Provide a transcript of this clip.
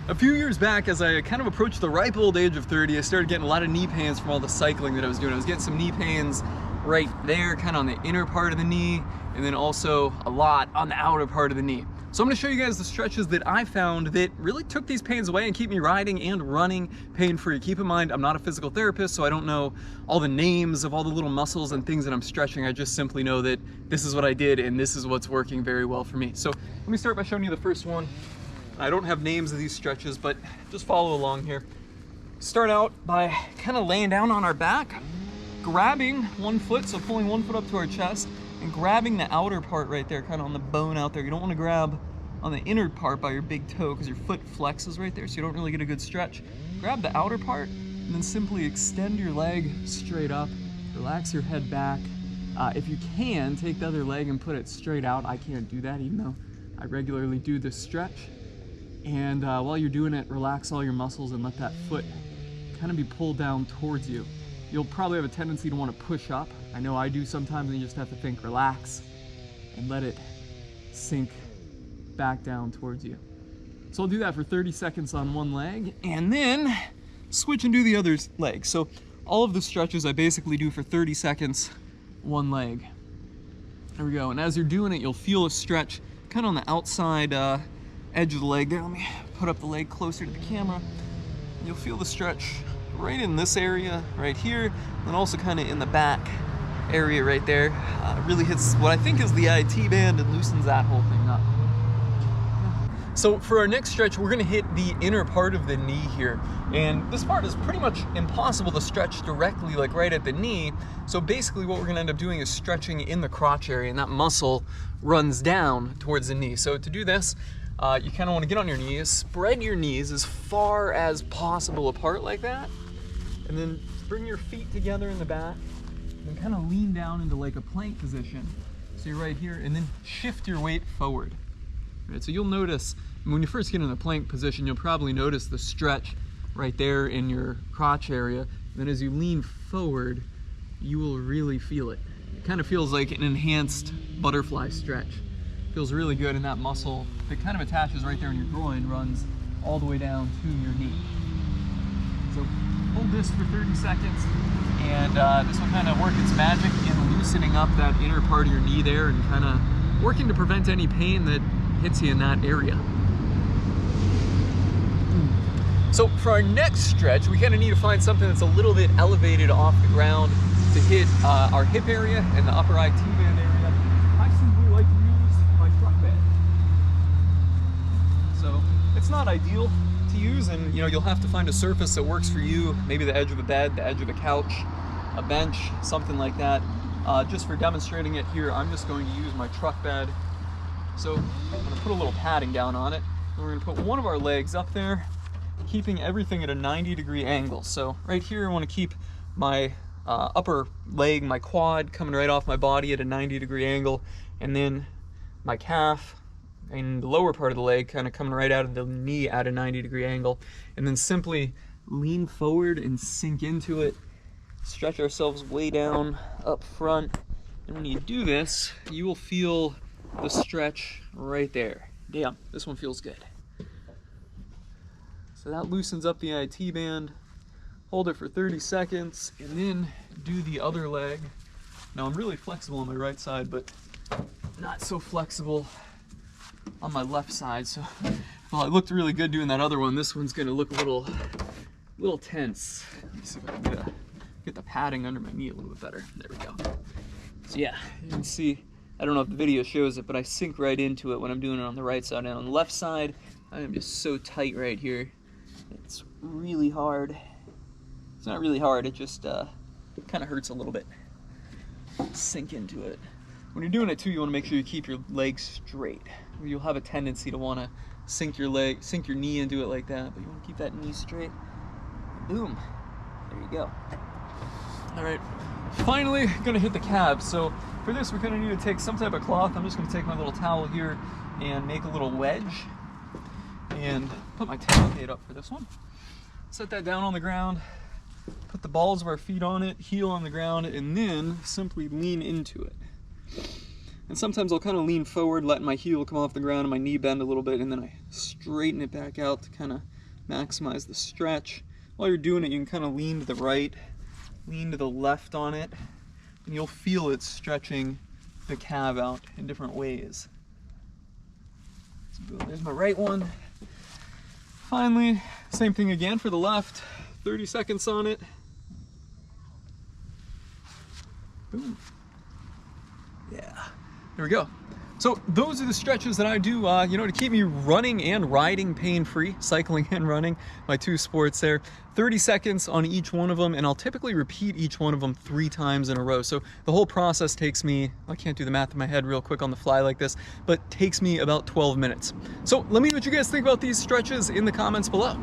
A few years back, as I kind of approached the ripe old age of 30, I started getting a lot of knee pains from all the cycling that I was doing. I was getting some knee pains right there, kind of on the inner part of the knee, and then also a lot on the outer part of the knee. So I'm gonna show you guys the stretches that I found that really took these pains away and keep me riding and running pain-free. Keep in mind, I'm not a physical therapist, so I don't know all the names of all the little muscles and things that I'm stretching. I just simply know that this is what I did and this is what's working very well for me. So let me start by showing you the first one. I don't have names of these stretches, but just follow along here. Start out by kind of laying down on our back, grabbing one foot, so pulling one foot up to our chest, and grabbing the outer part right there, kind of on the bone out there. You don't want to grab on the inner part by your big toe because your foot flexes right there, so you don't really get a good stretch. Grab the outer part, and then simply extend your leg straight up, relax your head back. If you can, take the other leg and put it straight out. I can't do that, even though I regularly do this stretch. And while you're doing it, relax all your muscles and let that foot kind of be pulled down towards you. You'll probably have a tendency to want to push up. I know I do sometimes, and you just have to think relax and let it sink back down towards you. So I'll do that for 30 seconds on one leg and then switch and do the other leg. So all of the stretches I basically do for 30 seconds, one leg. There we go. And as you're doing it, you'll feel a stretch kind of on the outside edge of the leg there. Let me put up the leg closer to the camera. You'll feel the stretch right in this area right here, and also kind of in the back area right there. Really hits what I think is the IT band and loosens that whole thing up. So for our next stretch, we're gonna hit the inner part of the knee here. And this part is pretty much impossible to stretch directly, like right at the knee. So basically what we're gonna end up doing is stretching in the crotch area, and that muscle runs down towards the knee. So to do this, you kind of want to get on your knees, spread your knees as far as possible apart like that, and then bring your feet together in the back, and then kind of lean down into like a plank position. So you're right here, and then shift your weight forward. Right, so you'll notice, when you first get in the plank position, you'll probably notice the stretch right there in your crotch area. And then as you lean forward, you will really feel it. It kind of feels like an enhanced butterfly stretch. Feels really good, and that muscle that kind of attaches right there in your groin runs all the way down to your knee. So hold this for 30 seconds, and this will kind of work its magic in loosening up that inner part of your knee there and kind of working to prevent any pain that hits you in that area. So for our next stretch, we kind of need to find something that's a little bit elevated off the ground to hit our hip area and the upper IT band area. I simply like to use my truck bed. So it's not ideal to use, and you'll have to find a surface that works for you. Maybe the edge of a bed, the edge of a couch, a bench, something like that. Just for demonstrating it here, I'm just going to use my truck bed. So I'm going to put a little padding down on it. And we're going to put one of our legs up there, keeping everything at a 90-degree angle. So right here, I want to keep my upper leg, my quad, coming right off my body at a 90-degree angle, and then my calf and the lower part of the leg kind of coming right out of the knee at a 90-degree angle, and then simply lean forward and sink into it, stretch ourselves way down up front, and when you do this, you will feel the stretch right there. Damn, this one feels good. So that loosens up the IT band. Hold it for 30 seconds, and then do the other leg. Now I'm really flexible on my right side, but not so flexible on my left side. So while it looked really good doing that other one, this one's gonna look a little tense. Let me see if I can get the padding under my knee a little bit better. There we go. So yeah, you can see, I don't know if the video shows it, but I sink right into it when I'm doing it on the right side. And on the left side, I am just so tight right here. It's really hard. It's not really hard, it just kind of hurts a little bit. Sink into it. When you're doing it too, you want to make sure you keep your legs straight. You'll have a tendency to want to sink your knee into it like that, but you want to keep that knee straight. Boom. There you go. All right. Finally, gonna hit the calves. So for this, we're gonna need to take some type of cloth. I'm just gonna take my little towel here and make a little wedge and put my tailgate up for this one. Set that down on the ground, put the balls of our feet on it, heel on the ground, and then simply lean into it. And sometimes I'll kind of lean forward, letting my heel come off the ground and my knee bend a little bit, and then I straighten it back out to kind of maximize the stretch. While you're doing it, you can kind of lean to the right, lean to the left on it, and you'll feel it stretching the calf out in different ways. So boom, there's my right one. Finally, same thing again for the left. 30 seconds on it. Boom. Yeah, there we go. So those are the stretches that I do, to keep me running and riding pain-free, cycling and running, my two sports there. 30 seconds on each one of them, and I'll typically repeat each one of them 3 times in a row. So the whole process takes me, I can't do the math in my head real quick on the fly like this, but takes me about 12 minutes. So let me know what you guys think about these stretches in the comments below.